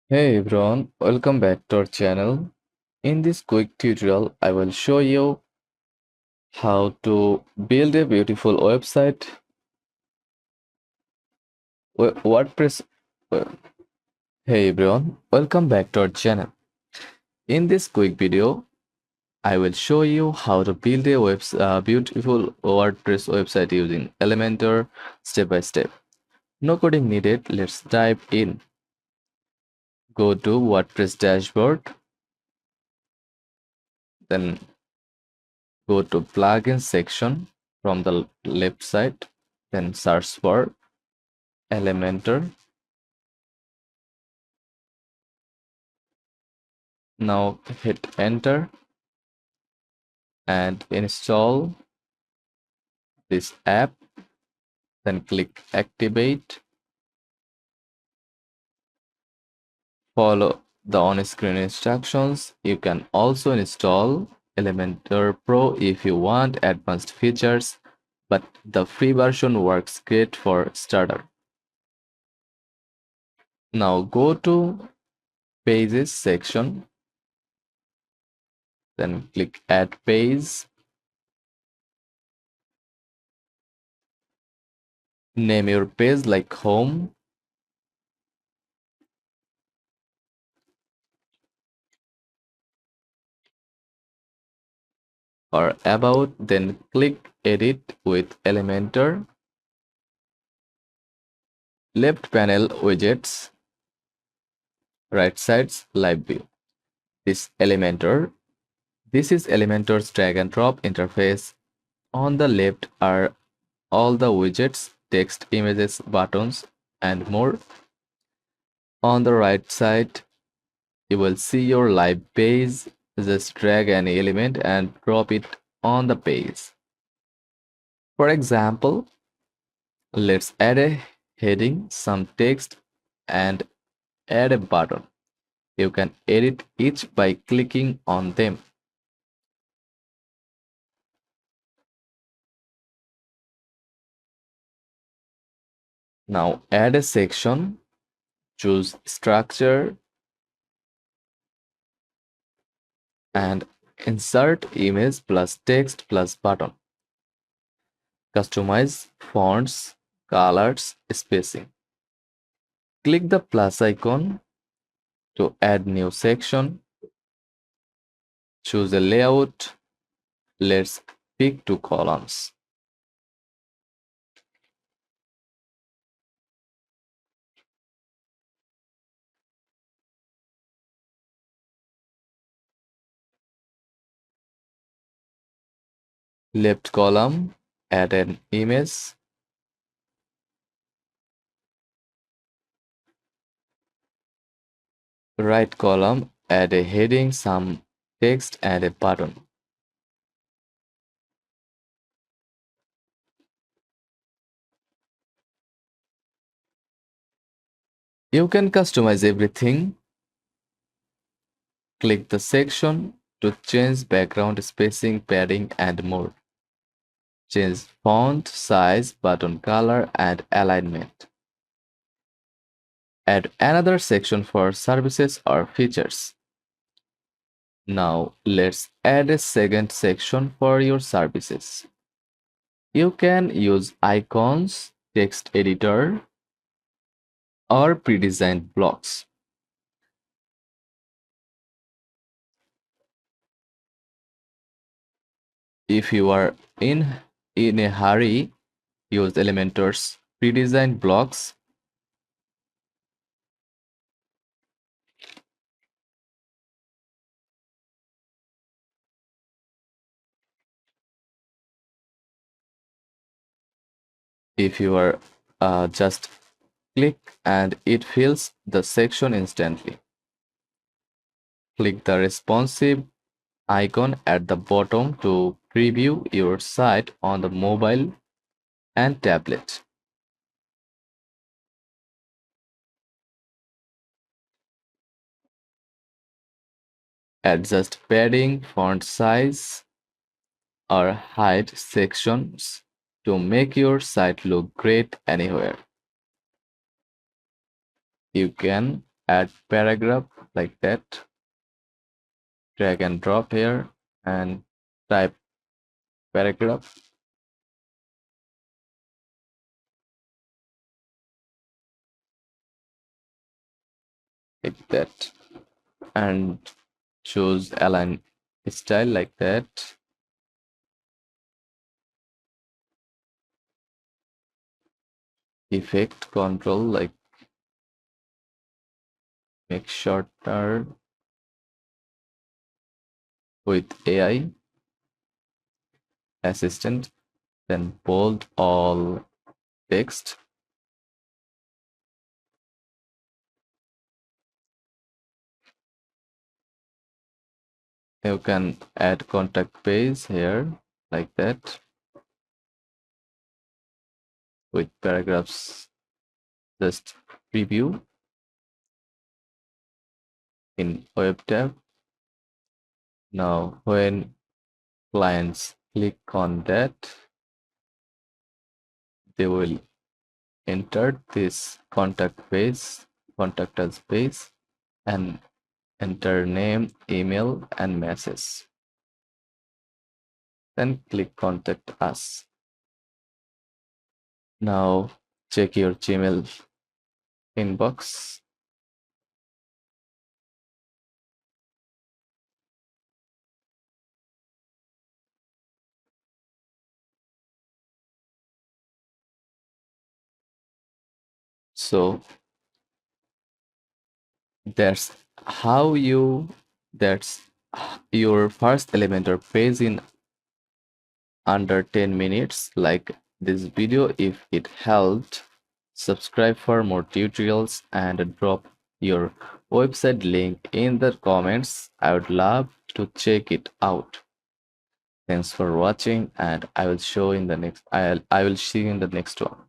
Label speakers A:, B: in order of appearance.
A: Hey everyone, welcome back to our channel. In this quick tutorial, I will show you how to build a beautiful website with WordPress. uh, Hey everyone, welcome back to our channel. In this quick video, I will show you how to build a beautiful WordPress website using Elementor step by step. No coding needed, let's dive in. Go to WordPress dashboard, then go to plugins section from the left side, then search for Elementor. Now hit enter and install this app, then click activate. Follow the on-screen instructions. You can also install Elementor Pro if you want advanced features, but the free version works great for starter. Now go to pages section, then click add page. Name your page like home or about, then click edit with Elementor. Left panel widgets, right side's live view. This Elementor. This is Elementor's drag and drop interface. On the left are all the widgets, text, images, buttons, and more. On the right side, you will see your live page. Just drag an element and drop it on the page. For example, let's add a heading, some text, and add a button. You can edit each by clicking on them. Now add a section, choose structure, and insert image plus text plus button. Customize fonts, colors, spacing. Click the plus icon to add new section. Choose a layout. Let's pick 2 columns. Left column, add an image. Right column, add a heading, some text, and a button. You can customize everything. Click the section to change background spacing, padding, and more. Change font size, button color, and alignment. Add another section for services or features. Now let's add a second section for your services. You can use icons, text editor, or pre-designed blocks. If you are in a hurry, use Elementor's pre-designed blocks. If you are just click and it fills the section instantly. Click the responsive icon at the bottom to preview your site on the mobile and tablet. Adjust padding, font size, or hide sections to make your site look great anywhere. You can add paragraph like that. Drag and drop here and type paragraph. Like that, and choose align style like that. Effect control, like make shorter with AI assistant, then bold all text. You can add contact page here like that with paragraphs. Just preview in web tab. Now when clients click on that, they will enter this contact us page, and enter name, email, and message. Then click contact us. Now check your Gmail inbox. So that's how you that's your first Elementor page in under 10 minutes. Like this video if it helped. Subscribe for more tutorials and drop your website link in the comments. I would love to check it out. Thanks for watching, and I will see you in the next one.